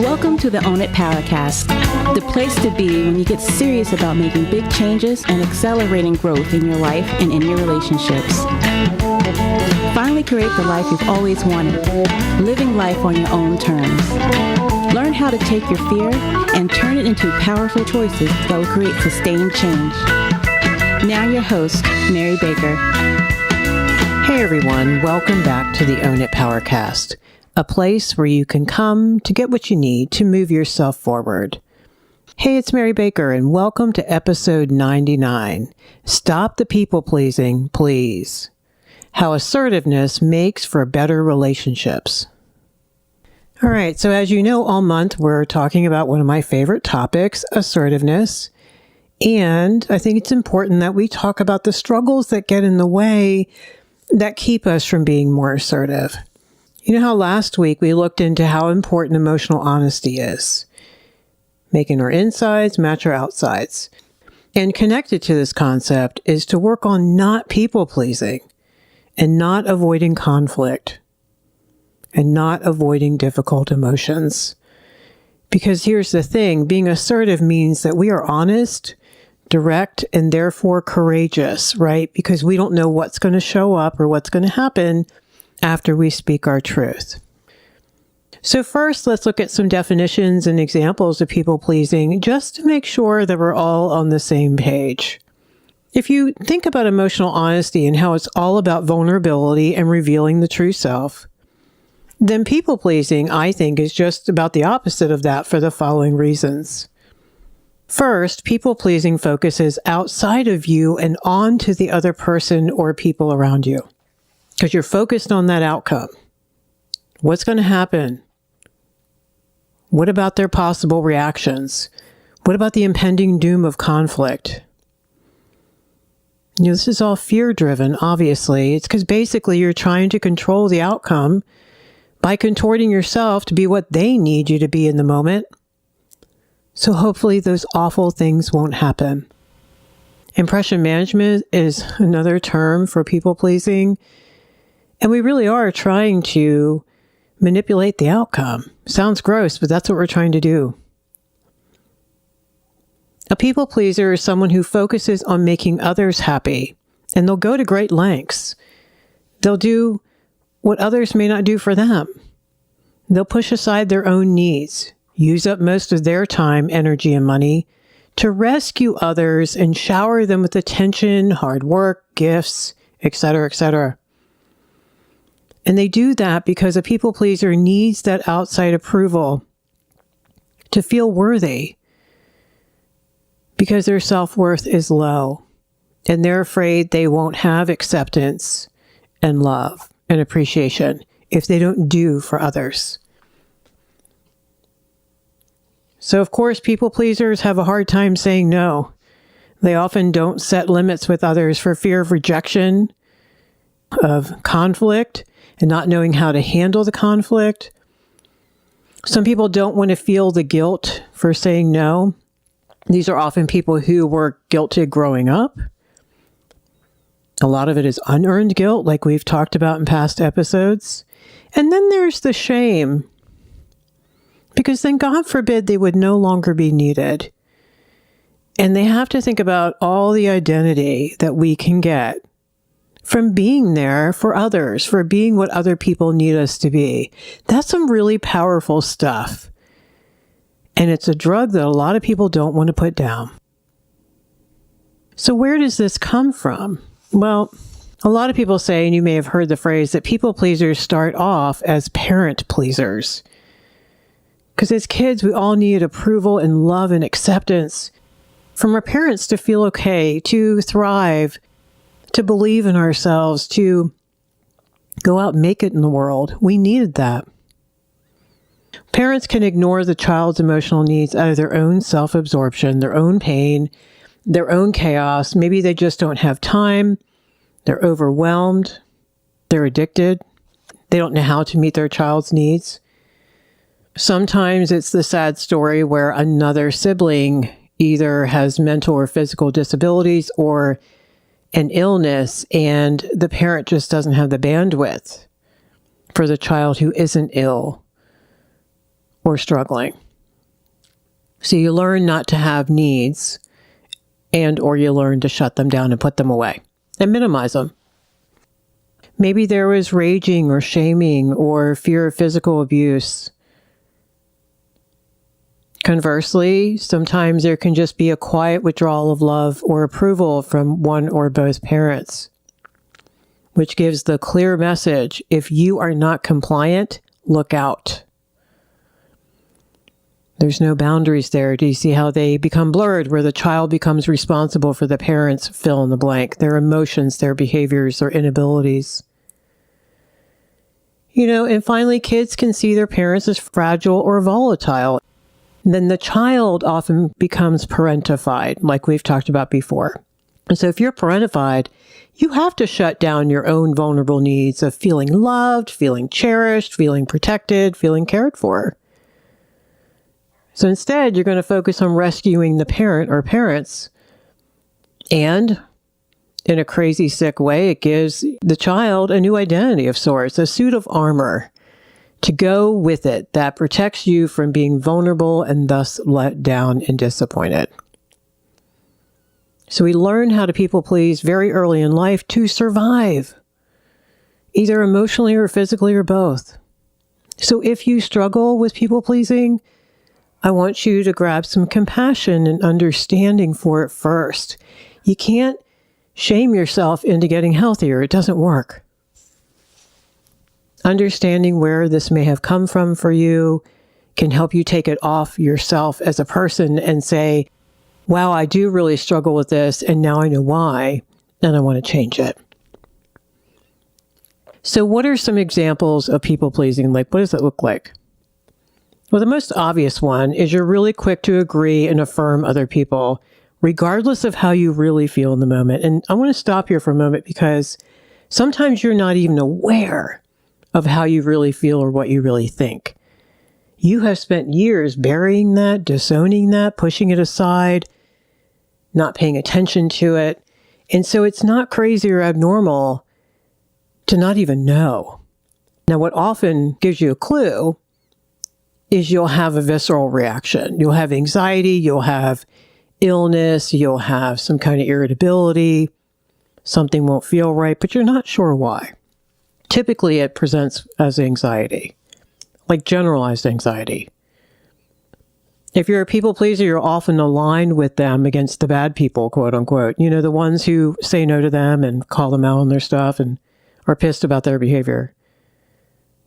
Welcome to the Own It Powercast, the place to be when you get serious about making big changes and accelerating growth in your life and in your relationships. Finally create the life you've always wanted, living life on your own terms. Learn how to take your fear and turn it into powerful choices that will create sustained change. Now your host, Mary Baker. Hey everyone, welcome back to the Own It Powercast, a place where you can come to get what you need to move yourself forward. Hey, it's Mary Baker, and welcome to episode 99. Stop the people pleasing, please. How assertiveness makes for better relationships. All right, so as you know, all month we're talking about one of my favorite topics, assertiveness. And I think it's important that we talk about the struggles that get in the way that keep us from being more assertive. You know how last week we looked into how important emotional honesty is, making our insides match our outsides. And connected to this concept is to work on not people-pleasing and not avoiding conflict and not avoiding difficult emotions. Because here's the thing, being assertive means that we are honest, direct, and therefore courageous, right? Because we don't know what's going to show up or what's going to happen after we speak our truth. So first, let's look at some definitions and examples of people-pleasing just to make sure that we're all on the same page. If you think about emotional honesty and how it's all about vulnerability and revealing the true self, then people-pleasing, I think, is just about the opposite of that for the following reasons. First, people-pleasing focuses outside of you and on to the other person or people around you. Because you're focused on that outcome. What's going to happen? What about their possible reactions? What about the impending doom of conflict? You know, this is all fear-driven, obviously. It's because basically you're trying to control the outcome by contorting yourself to be what they need you to be in the moment. So hopefully those awful things won't happen. Impression management is another term for people-pleasing. And we really are trying to manipulate the outcome. Sounds gross, but that's what we're trying to do. A people pleaser is someone who focuses on making others happy, and they'll go to great lengths. They'll do what others may not do for them. They'll push aside their own needs, use up most of their time, energy, and money to rescue others and shower them with attention, hard work, gifts, etc., etc. And they do that because a people pleaser needs that outside approval to feel worthy because their self-worth is low and they're afraid they won't have acceptance and love and appreciation if they don't do for others. So of course, people pleasers have a hard time saying no. They often don't set limits with others for fear of rejection, of conflict, and not knowing how to handle the conflict. Some people don't want to feel the guilt for saying no. These are often people who were guilted growing up. A lot of it is unearned guilt, like we've talked about in past episodes. And then there's the shame, because then God forbid they would no longer be needed. And they have to think about all the identity that we can get from being there for others, for being what other people need us to be. That's some really powerful stuff. And it's a drug that a lot of people don't want to put down. So where does this come from? Well, a lot of people say, and you may have heard the phrase, that people pleasers start off as parent pleasers. Because as kids, we all need approval and love and acceptance from our parents to feel okay, to thrive, to believe in ourselves, to go out and make it in the world. We needed that. Parents can ignore the child's emotional needs out of their own self-absorption, their own pain, their own chaos. Maybe they just don't have time. They're overwhelmed. They're addicted. They don't know how to meet their child's needs. Sometimes it's the sad story where another sibling either has mental or physical disabilities or an illness, and the parent just doesn't have the bandwidth for the child who isn't ill or struggling. So you learn not to have needs, and or you learn to shut them down and put them away and minimize them. Maybe there was raging or shaming or fear of physical abuse. Conversely, sometimes there can just be a quiet withdrawal of love or approval from one or both parents, which gives the clear message: if you are not compliant, look out. There's no boundaries there. Do you see how they become blurred, where the child becomes responsible for the parents' fill in the blank, their emotions, their behaviors, their inabilities? And finally, kids can see their parents as fragile or volatile. And then the child often becomes parentified, like we've talked about before. And so if you're parentified, you have to shut down your own vulnerable needs of feeling loved, feeling cherished, feeling protected, feeling cared for. So instead, you're going to focus on rescuing the parent or parents. And in a crazy, sick way, it gives the child a new identity of sorts, a suit of armor to go with it that protects you from being vulnerable and thus let down and disappointed. So we learn how to people please very early in life to survive, either emotionally or physically or both. So if you struggle with people pleasing, I want you to grab some compassion and understanding for it first. You can't shame yourself into getting healthier. It doesn't work. Understanding where this may have come from for you can help you take it off yourself as a person and say, wow, I do really struggle with this, and now I know why, and I want to change it. So what are some examples of people pleasing? Like, what does it look like? Well, the most obvious one is you're really quick to agree and affirm other people, regardless of how you really feel in the moment. And I want to stop here for a moment because sometimes you're not even aware of how you really feel or what you really think. You have spent years burying that, disowning that, pushing it aside, not paying attention to it. And so it's not crazy or abnormal to not even know. Now, what often gives you a clue is you'll have a visceral reaction. You'll have anxiety, you'll have illness, you'll have some kind of irritability, something won't feel right, but you're not sure why. Typically, it presents as anxiety, like generalized anxiety. If you're a people pleaser, you're often aligned with them against the bad people, quote unquote. The ones who say no to them and call them out on their stuff and are pissed about their behavior.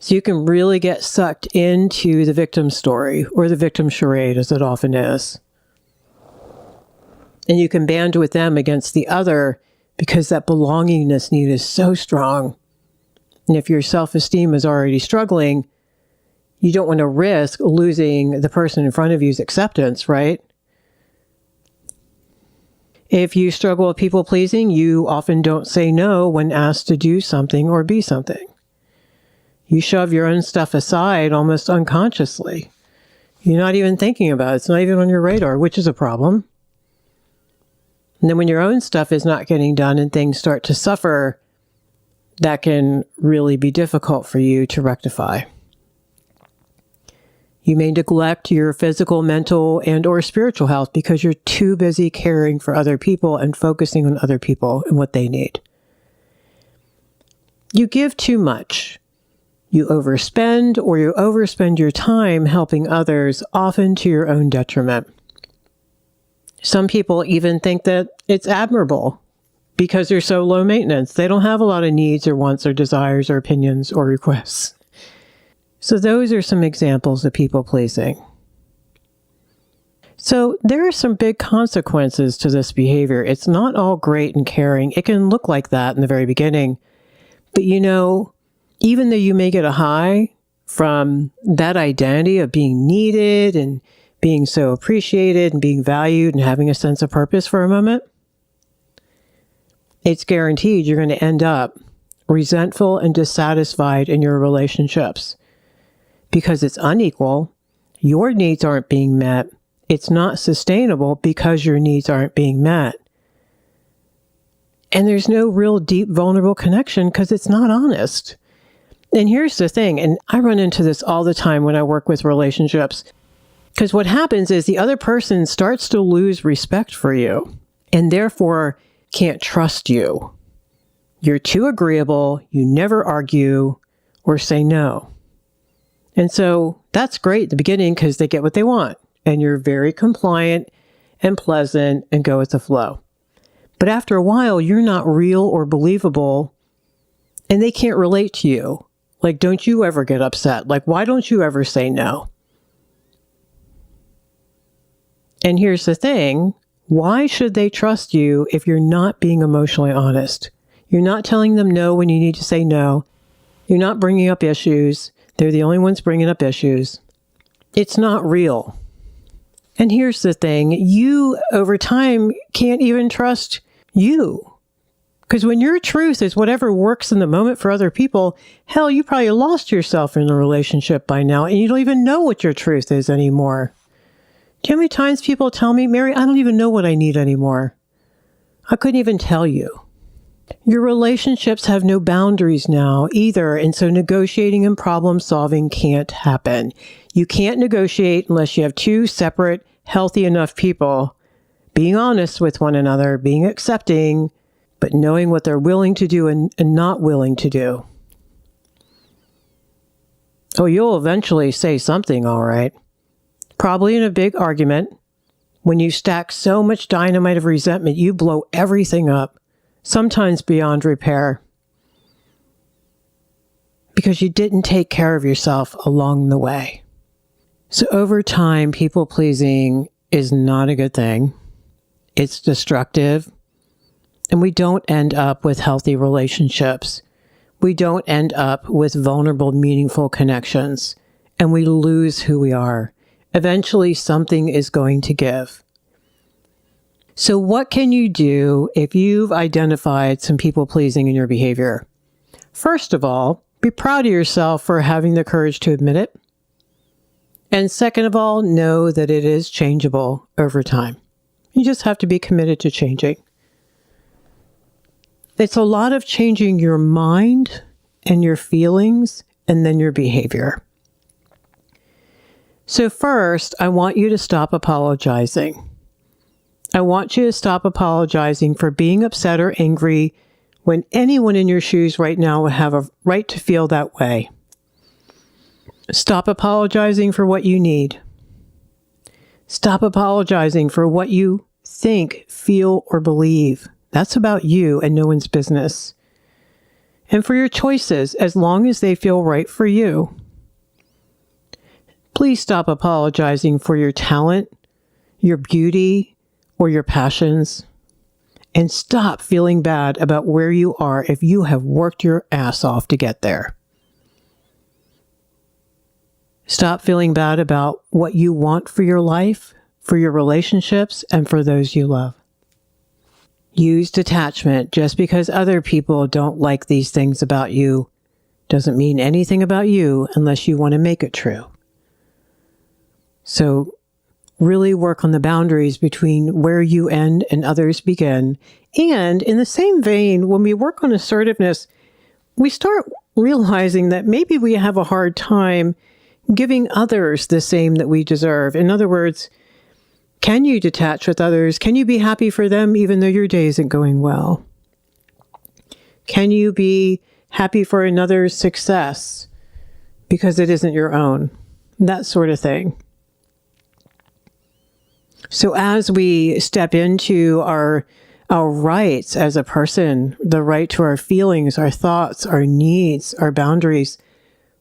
So you can really get sucked into the victim story or the victim charade, as it often is. And you can band with them against the other because that belongingness need is so strong. And if your self-esteem is already struggling, you don't want to risk losing the person in front of you's acceptance, right? If you struggle with people pleasing, you often don't say no when asked to do something or be something. You shove your own stuff aside almost unconsciously. You're not even thinking about it. It's not even on your radar, which is a problem. And then when your own stuff is not getting done and things start to suffer, that can really be difficult for you to rectify. You may neglect your physical, mental, and or spiritual health because you're too busy caring for other people and focusing on other people and what they need. You give too much. You overspend or you overspend your time helping others, often to your own detriment. Some people even think that it's admirable because they're so low maintenance. They don't have a lot of needs or wants or desires or opinions or requests. So those are some examples of people pleasing. So there are some big consequences to this behavior. It's not all great and caring. It can look like that in the very beginning. But even though you may get a high from that identity of being needed and being so appreciated and being valued and having a sense of purpose for a moment, it's guaranteed you're going to end up resentful and dissatisfied in your relationships because it's unequal. Your needs aren't being met. It's not sustainable because your needs aren't being met. And there's no real deep, vulnerable connection because it's not honest. And here's the thing, and I run into this all the time when I work with relationships, because what happens is the other person starts to lose respect for you and therefore can't trust you. You're too agreeable, you never argue or say no. And so that's great at the beginning because they get what they want and you're very compliant and pleasant and go with the flow. But after a while, you're not real or believable and they can't relate to you. Like, don't you ever get upset? Like, why don't you ever say no? And here's the thing. Why should they trust you if you're not being emotionally honest? You're not telling them no when you need to say no. You're not bringing up issues. They're the only ones bringing up issues. It's not real. And here's the thing. You, over time, can't even trust you. Because when your truth is whatever works in the moment for other people, hell, you probably lost yourself in a relationship by now, and you don't even know what your truth is anymore. Do you know how many times people tell me, Mary, I don't even know what I need anymore. I couldn't even tell you. Your relationships have no boundaries now either, and so negotiating and problem solving can't happen. You can't negotiate unless you have two separate, healthy enough people being honest with one another, being accepting, but knowing what they're willing to do and not willing to do. Oh, you'll eventually say something, all right. Probably in a big argument. When you stack so much dynamite of resentment, you blow everything up, sometimes beyond repair, because you didn't take care of yourself along the way. So over time, people-pleasing is not a good thing. It's destructive. And we don't end up with healthy relationships. We don't end up with vulnerable, meaningful connections. And we lose who we are. Eventually, something is going to give. So what can you do if you've identified some people-pleasing in your behavior? First of all, be proud of yourself for having the courage to admit it. And second of all, know that it is changeable over time. You just have to be committed to changing. It's a lot of changing your mind and your feelings and then your behavior. So first, I want you to stop apologizing. I want you to stop apologizing for being upset or angry when anyone in your shoes right now would have a right to feel that way. Stop apologizing for what you need. Stop apologizing for what you think, feel, or believe. That's about you and no one's business. And for your choices, as long as they feel right for you. Please stop apologizing for your talent, your beauty, or your passions. And stop feeling bad about where you are if you have worked your ass off to get there. Stop feeling bad about what you want for your life, for your relationships, and for those you love. Use detachment. Just because other people don't like these things about you doesn't mean anything about you unless you want to make it true. So really work on the boundaries between where you end and others begin. And in the same vein, when we work on assertiveness, we start realizing that maybe we have a hard time giving others the same that we deserve. In other words, can you detach with others? Can you be happy for them even though your day isn't going well? Can you be happy for another's success because it isn't your own? That sort of thing. So as we step into our rights as a person, the right to our feelings, our thoughts, our needs, our boundaries,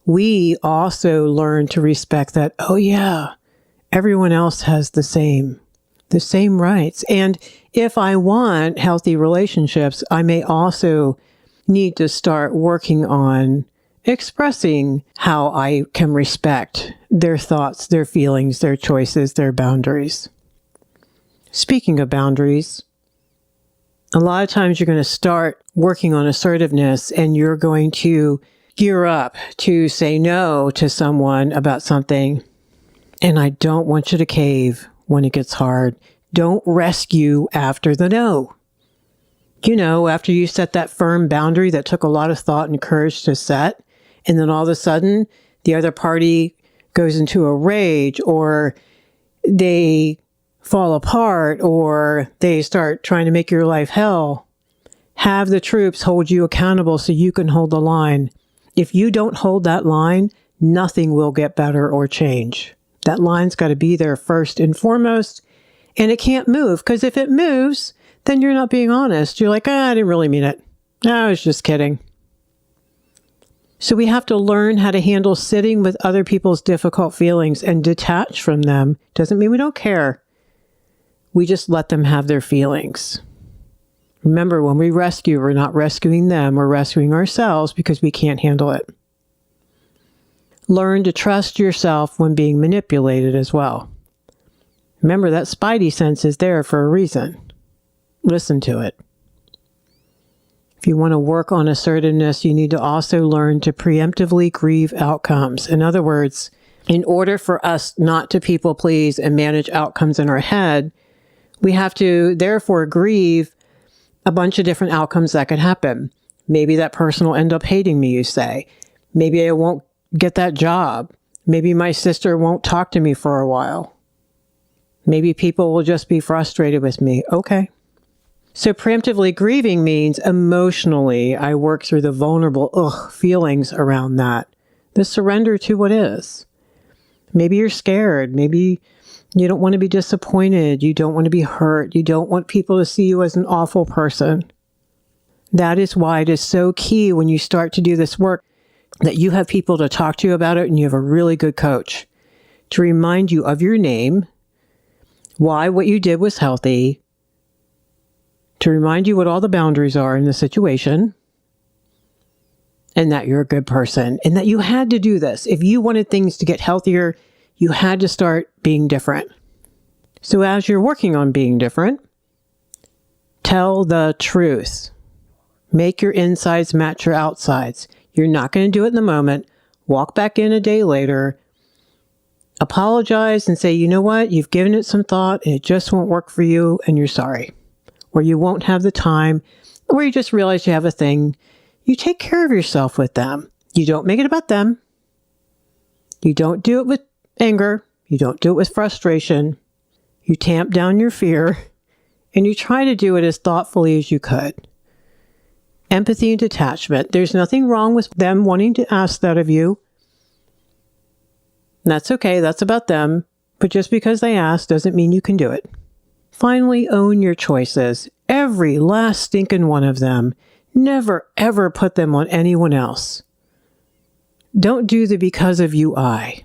we also learn to respect that, oh yeah, everyone else has the same rights. And if I want healthy relationships, I may also need to start working on expressing how I can respect their thoughts, their feelings, their choices, their boundaries. Speaking of boundaries, a lot of times you're going to start working on assertiveness and you're going to gear up to say no to someone about something. And I don't want you to cave when it gets hard. Don't rescue after the no. You know, after you set that firm boundary that took a lot of thought and courage to set, And then all of a sudden, the other party goes into a rage, or they fall apart, or they start trying to make your life hell. Have the troops hold you accountable so you can hold the line. If you don't hold that line, nothing will get better or change. That line's got to be there first and foremost, and it can't move, because if it moves, then you're not being honest. You're like, I didn't really mean it. I was just kidding. So we have to learn how to handle sitting with other people's difficult feelings and detach from them. Doesn't mean we don't care. We just let them have their feelings. Remember, when we rescue, we're not rescuing them, we're rescuing ourselves because we can't handle it. Learn to trust yourself when being manipulated as well. Remember, that spidey sense is there for a reason. Listen to it. If you want to work on assertiveness, you need to also learn to preemptively grieve outcomes. In other words, in order for us not to people please and manage outcomes in our head, we have to therefore grieve a bunch of different outcomes that could happen. Maybe that person will end up hating me, you say. Maybe I won't get that job. Maybe my sister won't talk to me for a while. Maybe people will just be frustrated with me. Okay. So preemptively grieving means emotionally, I work through the vulnerable feelings around that. The surrender to what is. Maybe you're scared. Maybe you don't want to be disappointed. You don't want to be hurt. You don't want people to see you as an awful person. That is why it is so key when you start to do this work that you have people to talk to you about it, and you have a really good coach to remind you of your name, why what you did was healthy, to remind you what all the boundaries are in the situation, and that you're a good person, and that you had to do this. If you wanted things to get healthier, you had to start being different. So as you're working on being different, tell the truth. Make your insides match your outsides. You're not going to do it in the moment. Walk back in a day later, apologize and say, you know what, you've given it some thought and it just won't work for you and you're sorry. Or you won't have the time, or you just realize you have a thing. You take care of yourself with them. You don't make it about them. You don't do it with anger. You don't do it with frustration. You tamp down your fear, and you try to do it as thoughtfully as you could. Empathy and detachment. There's nothing wrong with them wanting to ask that of you. That's okay. That's about them. But just because they ask doesn't mean you can do it. Finally, own your choices. Every last stinking one of them. Never, ever put them on anyone else. Don't do the because of you I.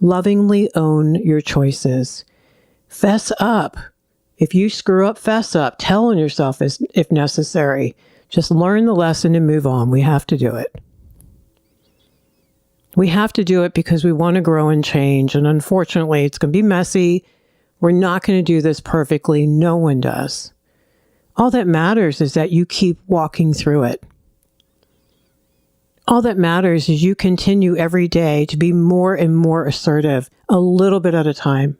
Lovingly own your choices. Fess up. If you screw up, fess up. Tell on yourself if necessary. Just learn the lesson and move on. We have to do it. We have to do it because we want to grow and change. And unfortunately, it's going to be messy. We're not going to do this perfectly. No one does. All that matters is that you keep walking through it. All that matters is you continue every day to be more and more assertive, a little bit at a time.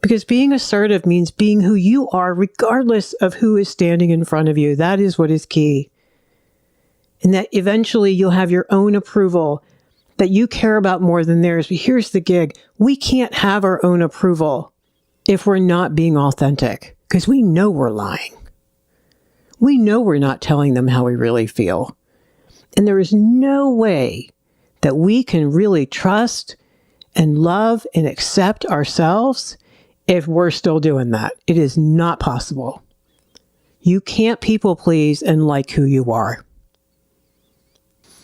Because being assertive means being who you are, regardless of who is standing in front of you. That is what is key. And that eventually you'll have your own approval that you care about more than theirs. But here's the gig. We can't have our own approval if we're not being authentic, because we know we're lying. We know we're not telling them how we really feel. And there is no way that we can really trust and love and accept ourselves if we're still doing that. It is not possible. You can't people please and like who you are.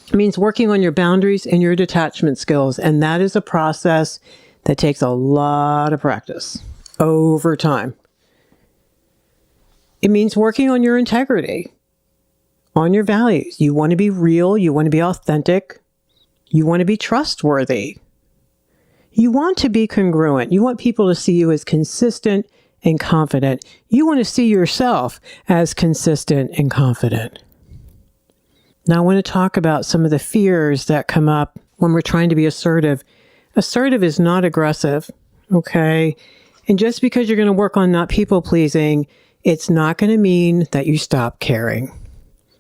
It means working on your boundaries and your detachment skills. And that is a process that takes a lot of practice over time. It means working on your integrity, on your values. You want to be real. You want to be authentic. You want to be trustworthy. You want to be congruent. You want people to see you as consistent and confident. You want to see yourself as consistent and confident. Now, I want to talk about some of the fears that come up when we're trying to be assertive. Assertive is not aggressive, okay? And just because you're going to work on not people-pleasing, it's not going to mean that you stop caring.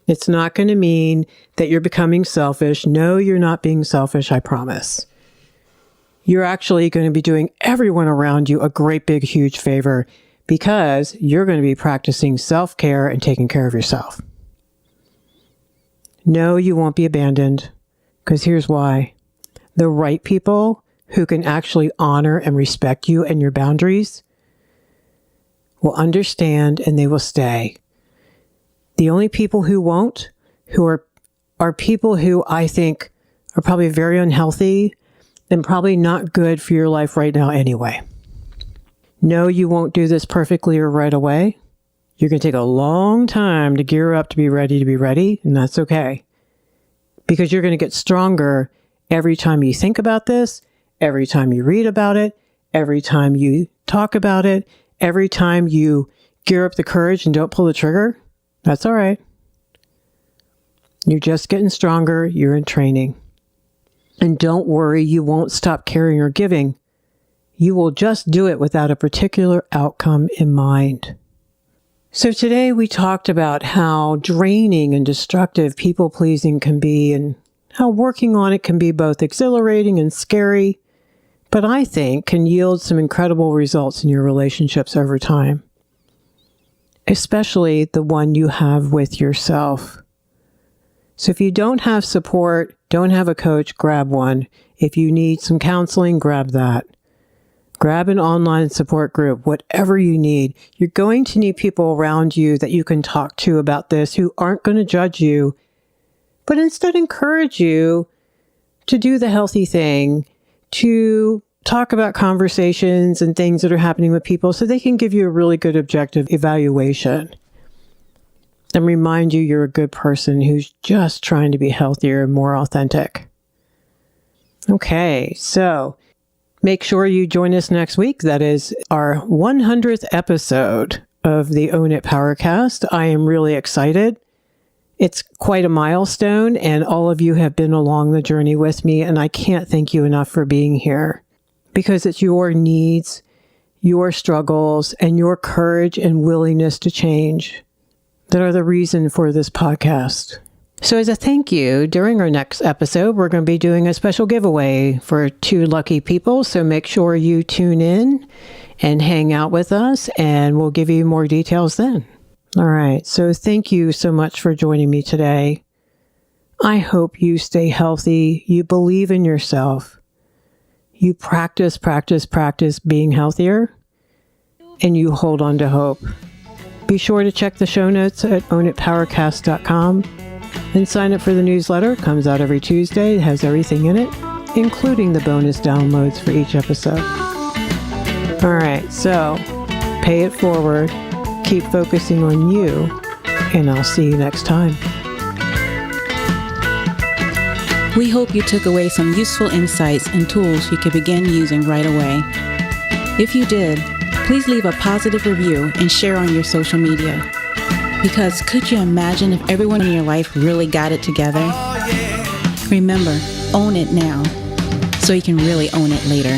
It's not going to mean that you're becoming selfish. No, you're not being selfish, I promise. You're actually going to be doing everyone around you a great big huge favor because you're going to be practicing self-care and taking care of yourself. No, you won't be abandoned, because here's why. The right people who can actually honor and respect you and your boundaries will understand and they will stay. The only people who won't, who are people who I think are probably very unhealthy and probably not good for your life right now anyway. No, you won't do this perfectly or right away. You're going to take a long time to gear up to be ready, and that's okay. Because you're going to get stronger every time you think about this, every time you read about it, every time you talk about it, every time you gear up the courage and don't pull the trigger. That's all right. You're just getting stronger. You're in training. And don't worry, you won't stop caring or giving. You will just do it without a particular outcome in mind. So today we talked about how draining and destructive people-pleasing can be and how working on it can be both exhilarating and scary, but I think can yield some incredible results in your relationships over time, especially the one you have with yourself. So if you don't have support, don't have a coach, grab one. If you need some counseling, grab that. Grab an online support group, whatever you need. You're going to need people around you that you can talk to about this who aren't going to judge you, but instead encourage you to do the healthy thing, to talk about conversations and things that are happening with people so they can give you a really good objective evaluation and remind you you're a good person who's just trying to be healthier and more authentic. Okay, so make sure you join us next week. That is our 100th episode of the Own It Powercast. I am really excited. It's quite a milestone, and all of you have been along the journey with me, and I can't thank you enough for being here because it's your needs, your struggles, and your courage and willingness to change that are the reason for this podcast. So as a thank you, during our next episode, we're going to be doing a special giveaway for 2 lucky people. So make sure you tune in and hang out with us, and we'll give you more details then. All right. So thank you so much for joining me today. I hope you stay healthy. You believe in yourself. You practice being healthier, and you hold on to hope. Be sure to check the show notes at ownitpowercast.com. And sign up for the newsletter. It comes out every Tuesday. It has everything in it, including the bonus downloads for each episode. All right, so pay it forward. Keep focusing on you, and I'll see you next time. We hope you took away some useful insights and tools you can begin using right away. If you did, please leave a positive review and share on your social media. Because could you imagine if everyone in your life really got it together? Remember, own it now, so you can really own it later.